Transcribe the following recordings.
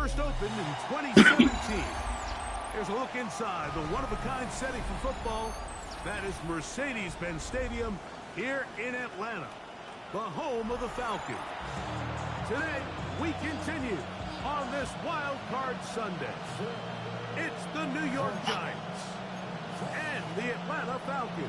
first opened in 2017. Here's a look inside the one-of-a-kind setting for football. That is Mercedes-Benz Stadium here in Atlanta, the home of the Falcons. Today, we continue on this Wild Card Sunday. It's the New York Giants and the Atlanta Falcons.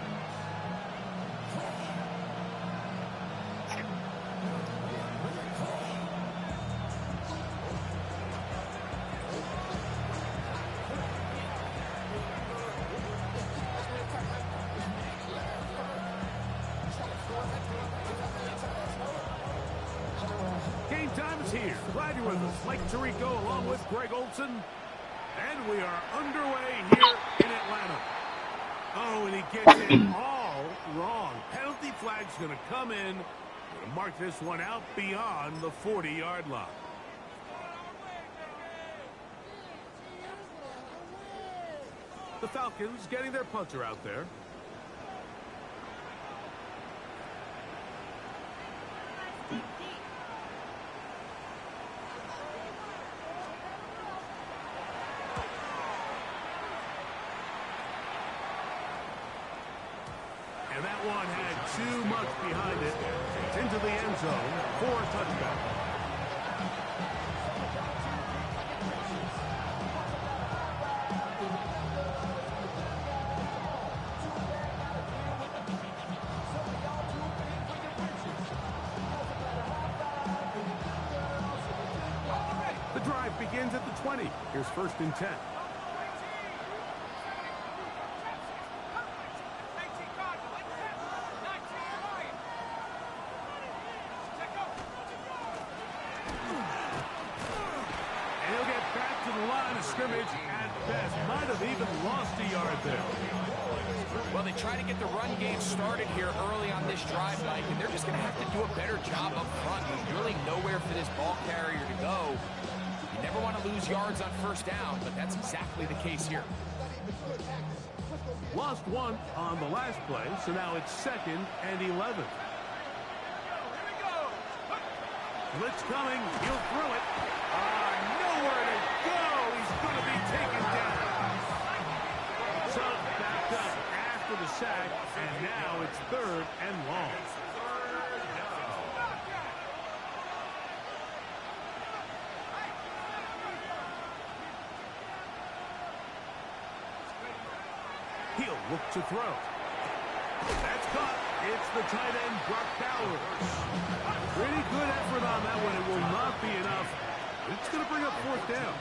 Game time is here. Glad you're with us. Mike Tirico along with Greg Olson. And we are underway here in Atlanta. Oh, and he gets it all wrong. Penalty flag's going to come in. Going to mark this one out beyond the 40-yard line. The Falcons getting their punter out there. And that one had too much behind it. It's into the end zone for a touchdown. The drive begins at the 20. Here's 1st and 10. Scrimmage at best. Might have even lost a yard there. Well, they try to get the run game started here early on this drive, Mike, and they're just going to have to do a better job up front. There's really nowhere for this ball carrier to go. You never want to lose yards on 1st down, but that's exactly the case here. Lost one on the last play, so now it's 2nd and 11. Blitz coming. He'll throw it. Nowhere to go. He's going to be taken down. So backed up after the sack, and now it's 3rd and long. He'll look to throw. That's caught. It's the tight end, Brock Bowers. Pretty good effort on that one. It will not be enough. It's going to bring up 4th down.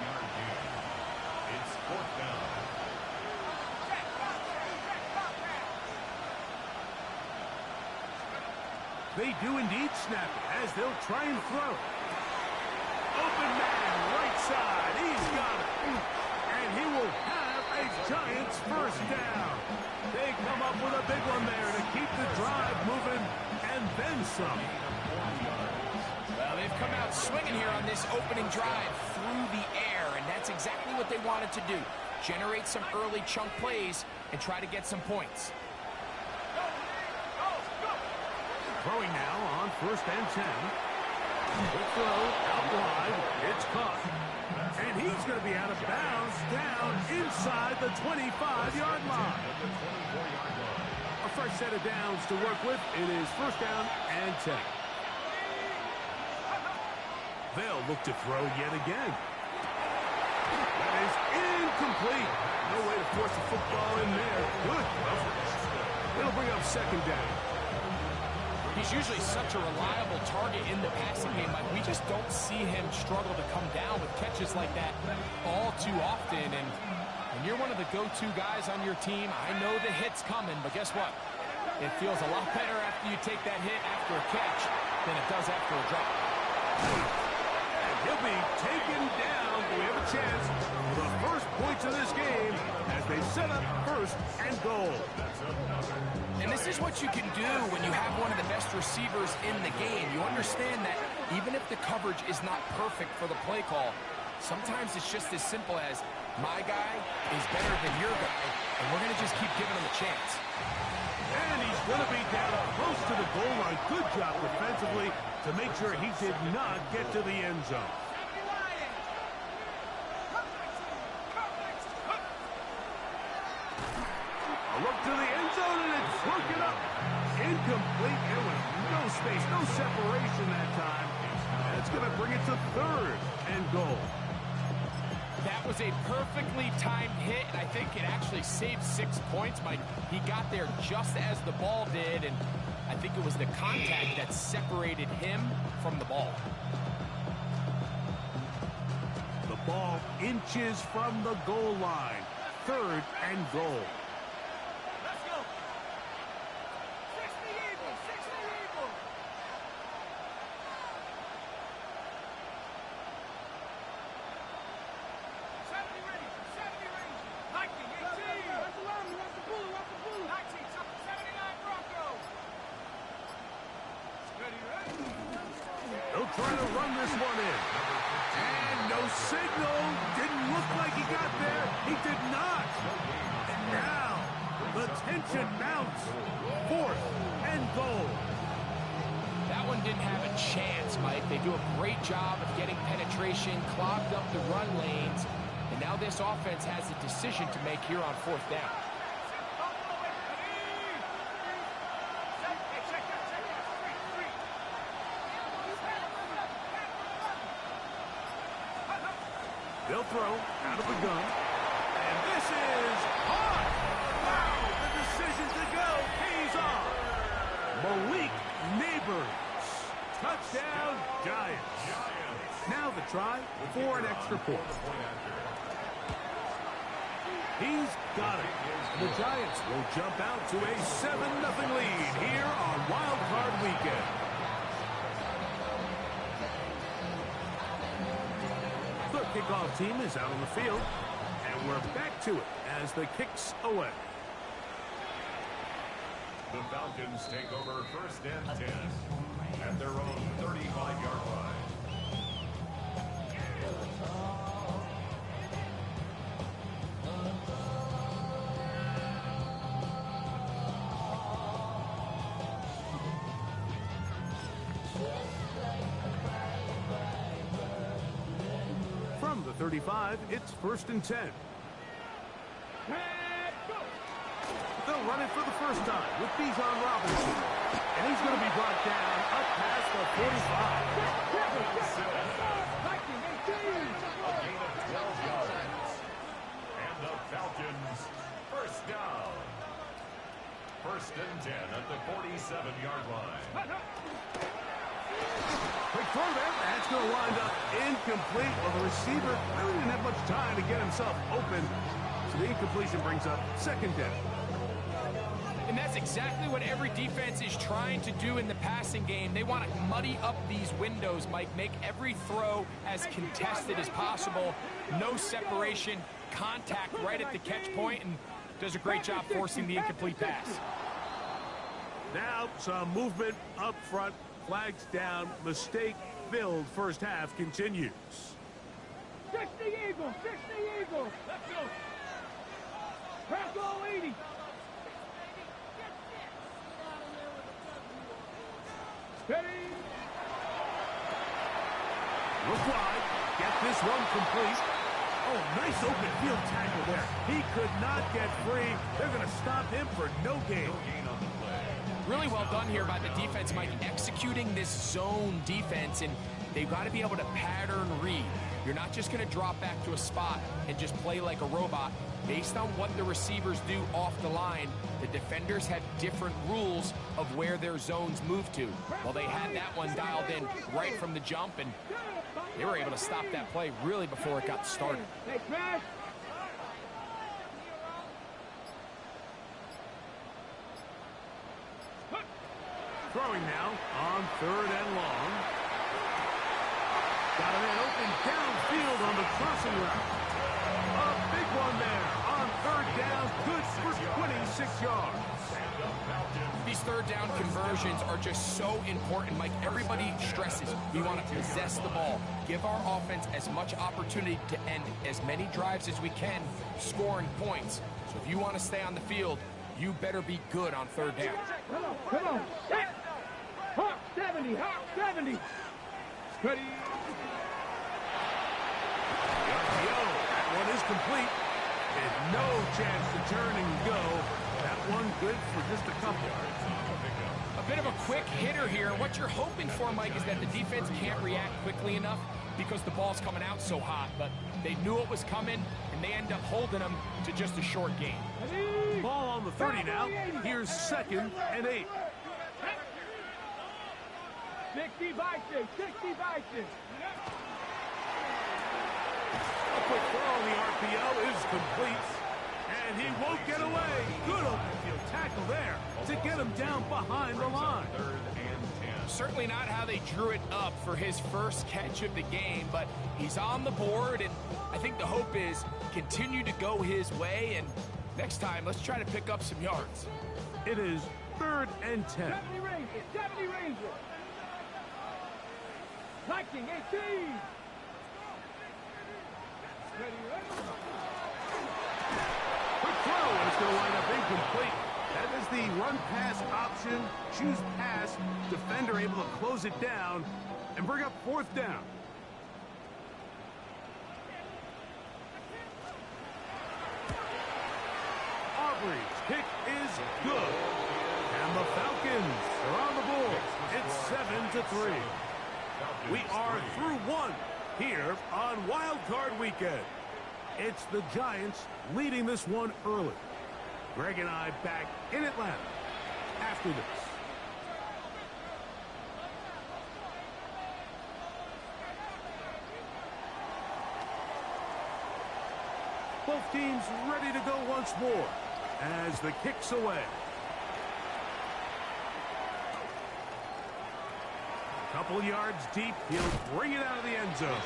It's 4th down. They do indeed snap it as they'll try and throw. Open man, right side. He's got it. And he will have a Giants 1st down. They come up with a big one there to keep the drive moving and then some. Well, they've come out swinging here on this opening drive through the air, and that's exactly what they wanted to do. Generate some early chunk plays and try to get some points. Throwing now on 1st and 10. The throw out wide. It's caught. And he's going to be out of bounds down inside the 25-yard line. A fresh set of downs to work with. It is 1st down and 10. They'll look to throw yet again. That is incomplete. No way to force the football in there. Good coverage. It'll bring up 2nd down. He's usually such a reliable target in the passing game. Like, we just don't see him struggle to come down with catches like that all too often. And when you're one of the go-to guys on your team, I know the hit's coming, but guess what? It feels a lot better after you take that hit after a catch than it does after a drop. He'll be taken down. We have a chance for the first points of this game as they set up 1st and goal. And this is what you can do when you have one of the best receivers in the game. You understand that even if the coverage is not perfect for the play call, sometimes it's just as simple as my guy is better than your guy, and we're going to just keep giving him a chance. And he's going to be down close to the goal line. Good job defensively to make sure he did not get to the end zone. to the end zone, and it's broken up. Incomplete. There was no space, no separation that time. And it's going to bring it to third and goal. That was a perfectly timed hit, and I think it actually saved 6 points, Mike. He got there just as the ball did, and I think it was the contact that separated him from the ball. The ball inches from the goal line. Third and goal. Let's go. 60 Eagles, 60 Eagles. 70 Rangers, 70 Rangers. 19, 18. That's the line, that's the bullet, that's the bullet. 19, 79 Broncos. Ready, ready? They'll try to run this one in. And no signal. Didn't look like he got there. He did not. And now the tension mounts. Fourth and goal. That one didn't have a chance, Mike. They do a great job of getting penetration, clogged up the run lanes, and now this offense has a decision to make here on fourth down. They'll throw out of the gun. And this is hot. Wow, the decision to go pays off. Malik Neighbors. Touchdown, Giants. Now the try for an extra point. He's got it. The Giants will jump out to a 7-0 lead here on Wildcard Weekend. The kickoff team is out on the field, and we're back to it as the kick's away. The Falcons take over first and 10 at their own 35-yard line. From the 35, it's first and 10. They'll run it for the first time with Bijan Robinson. And he's going to be brought down up past the 45. A gain of 12 yards. And the Falcons first down. First and 10 at the 47-yard line. Quick throw there. That's going to wind up incomplete. Well, the receiver really didn't have much time to get himself open. So the incompletion brings up second down. And that's exactly what every defense is trying to do in the passing game. They want to muddy up these windows, Mike, make every throw as contested as possible. No separation, contact right at the catch point, and does a great job forcing the incomplete pass. Now some movement up front. Flags down. Mistake-filled first half continues. 60 Eagles, 60 Eagles. Let's go. Bronco 80. Ready. Look wide. Get this one complete. Oh, nice open field tackle there. He could not get free. They're going to stop him for no gain. Really well done here by the defense, Mike, executing this zone defense, and they've got to be able to pattern read. You're not just going to drop back to a spot and just play like a robot. Based on what the receivers do off the line, the defenders have different rules of where their zones move to. Well, they had that one dialed in right from the jump, and they were able to stop that play really before it got started. Throwing now on third and long. Got a man open downfield on the crossing route. A big one there on third down. Good for 26 yards. These third down conversions are just so important, Mike. Everybody stresses we want to possess the ball, give our offense as much opportunity to end as many drives as we can, scoring points. So if you want to stay on the field, you better be good on third down. Come on. Hawk 70, Hawk 70. Ready. The RPO, that one is complete. And no chance to turn and go. That one good for just a couple. A bit of a quick hitter here. What you're hoping for, Mike, is that the defense can't react quickly enough because the ball's coming out so hot. But they knew it was coming, and they end up holding them to just a short gain. Ball on the 30 now. Here's 2nd and 8. 60 by 6, 60 by 6. A quick throw on the RPO is complete. And he won't get away. Good open field tackle there to get him down behind the line. 3rd and 10. Certainly not how they drew it up for his first catch of the game, but he's on the board, and I think the hope is continue to go his way, and next time, let's try to pick up some yards. It is 3rd and 10. 70 Rangers, 70 Rangers. Liking 18. Ready, ready. Quick throw, and it's going to wind up incomplete. That is the run-pass option. Choose pass. Defender able to close it down and bring up 4th down. Aubrey's kick is good. And the Falcons are on the board. It's 7-3. We are through one here on Wild Card Weekend. It's the Giants leading this one early. Greg and I back in Atlanta after this. Both teams ready to go once more as the kick's away. A couple yards deep, he'll bring it out of the end zone.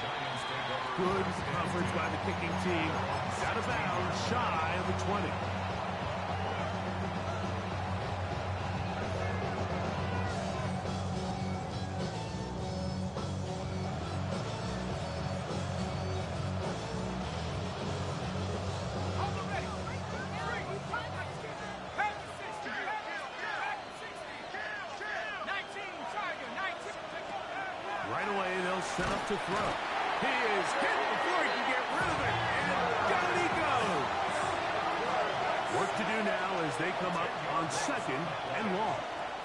Good coverage by the kicking team. Out of bounds, shy of the 20. Right away, they'll set up to throw. He is hit before he can get rid of it, and down he goes. Work to do now as they come up on 2nd and long.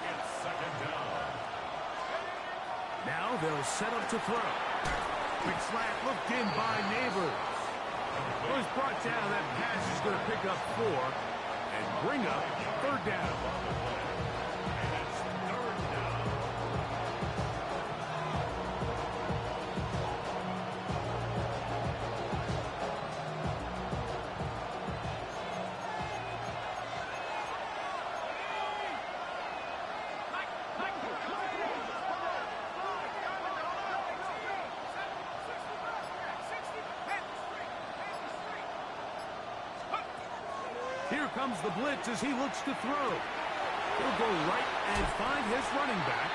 It's 2nd down. Now they'll set up to throw. Quick slant looked in by Neighbors. Was brought down. That pass is going to pick up 4 and bring up 3rd down. Here comes the blitz as he looks to throw. He'll go right and find his running back.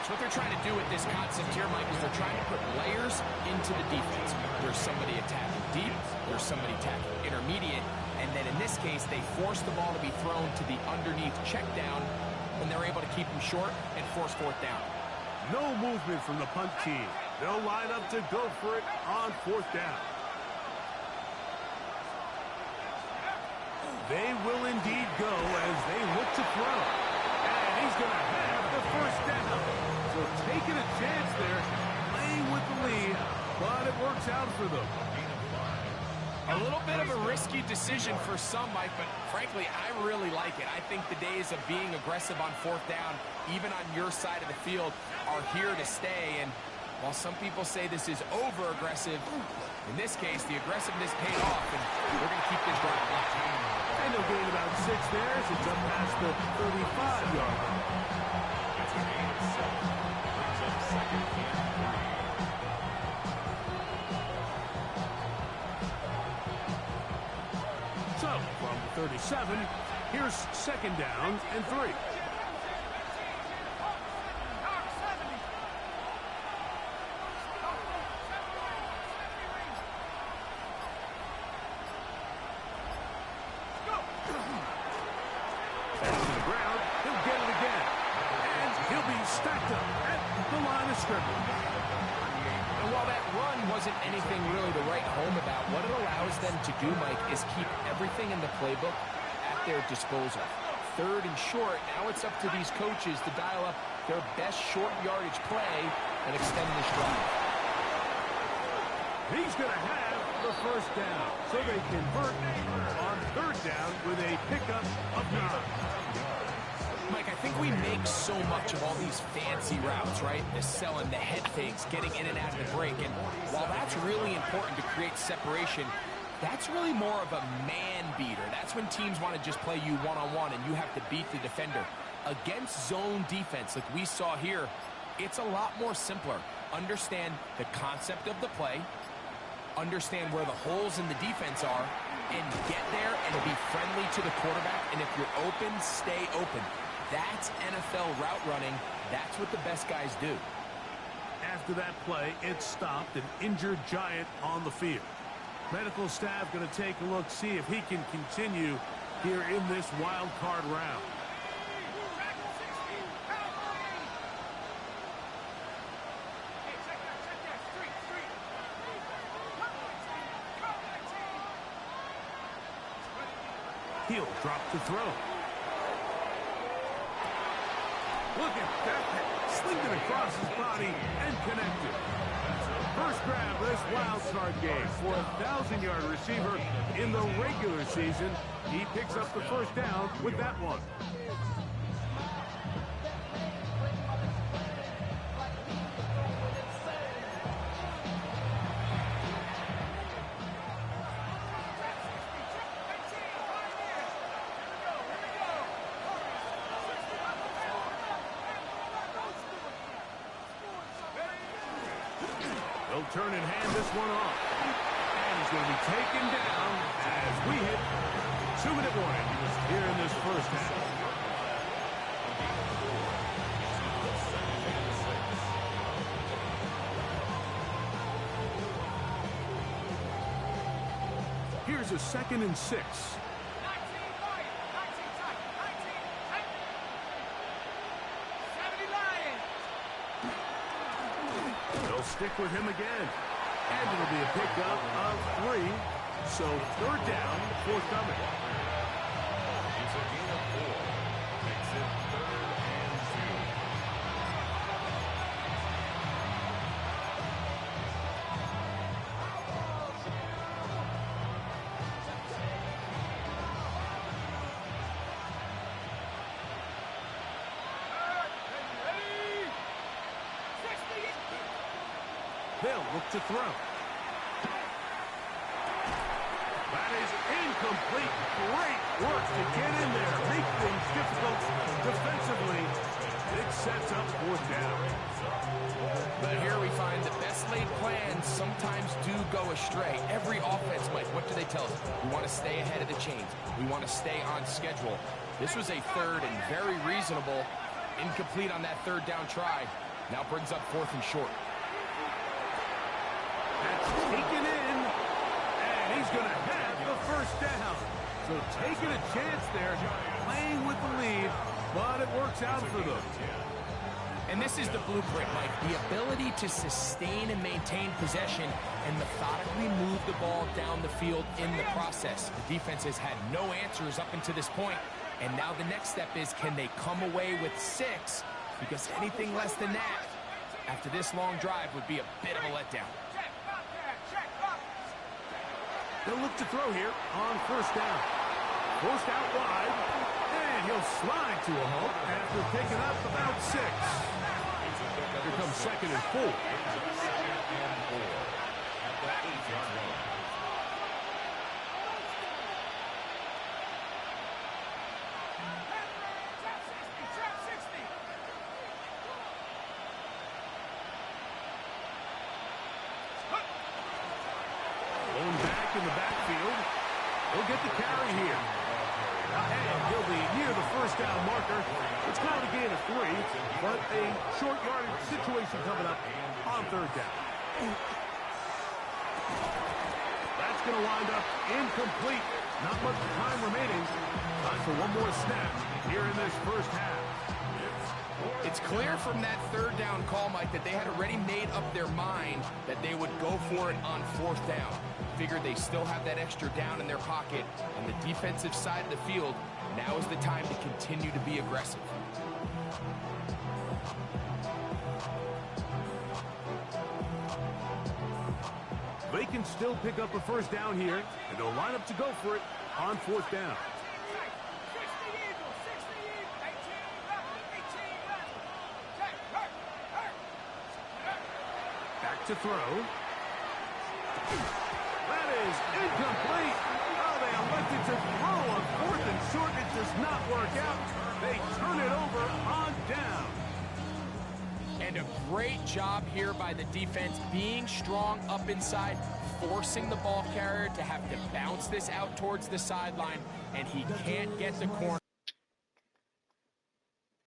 So what they're trying to do with this concept here, Mike, is they're trying to put layers into the defense. There's somebody attacking deep, there's somebody attacking intermediate, and then in this case, they force the ball to be thrown to the underneath check down, and they're able to keep him short and force 4th down. No movement from the punt team. They'll line up to go for it on 4th down. They will indeed go as they look to throw. And he's going to have the 1st down. So taking a chance there, playing with the lead, but it works out for them. A little bit of a risky decision for some, Mike, but frankly, I really like it. I think the days of being aggressive on 4th down, even on your side of the field, are here to stay. And while some people say this is over-aggressive, in this case, the aggressiveness paid off, and we're going to keep this drive alive. And they'll gain about 6 there as it's up past the 35-yard line. It's a gain of 7. Brings up 2nd and 3. So, from the 37, here's 2nd down and 3. Stacked up at the line of scrimmage. And while that run wasn't anything really to write home about, what it allows them to do, Mike, is keep everything in the playbook at their disposal. Third and short, now it's up to these coaches to dial up their best short yardage play and extend this drive. He's going to have the first down, so they convert on third down with a pickup of 9. Mike, I think we make so much of all these fancy routes, right? The selling, the head fakes, getting in and out of the break. And while that's really important to create separation, that's really more of a man beater. That's when teams want to just play you one-on-one and you have to beat the defender. Against zone defense, like we saw here, it's a lot more simpler. Understand the concept of the play, understand where the holes in the defense are, and get there and be friendly to the quarterback. And if you're open, stay open. That's NFL route running. That's what the best guys do. After that play, it stopped an injured Giant on the field. Medical staff going to take a look, see if he can continue here in this wild card round. He'll drop to throw. Look at that. Slinged it across his body and connected. First grab of this wild card game for a 1,000-yard receiver in the regular season. He picks up the first down with that one. They'll turn and hand this one off. And he's going to be taken down as we hit 2-minute warning here in this first half. Here's a 2nd and 6. Stick with him again. And it'll be a pickup of 3. So third down, forthcoming. It's a gain of 4. Makes it 3rd and 2. They'll look to throw. That is incomplete. Great work to get in there. Make things difficult defensively. It sets up 4th down. But here we find the best laid plans sometimes do go astray. Every offense, Mike, what do they tell us? We want to stay ahead of the chains. We want to stay on schedule. This was a 3rd and very reasonable. Incomplete on that 3rd down try. Now brings up 4th and short. That's taken in, and he's going to have the first down. So taking a chance there, playing with the lead, but it works out for them. And this is the blueprint, Mike. The ability to sustain and maintain possession and methodically move the ball down the field in the process. The defense has had no answers up until this point, and now the next step is, can they come away with 6? Because anything less than that, after this long drive, would be a bit of a letdown. They'll look to throw here on first down. Forced out wide, and he'll slide to a halt after picking up about 6. Here comes 2nd and 4. Going back in the backfield. He'll get the carry here. And he'll be near the first down marker. It's not a gain of 3, but a short yardage situation coming up on 3rd down. That's going to wind up incomplete. Not much time remaining. Time for one more snap here in this first half. It's clear from that 3rd down call, Mike, that they had already made up their mind that they would go for it on 4th down. Figured they still have that extra down in their pocket, and the defensive side of the field Now is the time to continue to be aggressive. They can still pick up a first down here, and they'll line up to go for it on fourth down. 60 Eagles, 60 Eagles. 18 left, 18 left. Okay, hurt. Back to throw. That is incomplete. Oh, they elected to throw on fourth and short. It does not work out. They turn it over on down. And a great job here by the defense, being strong up inside, forcing the ball carrier to have to bounce this out towards the sideline, and he can't get the corner.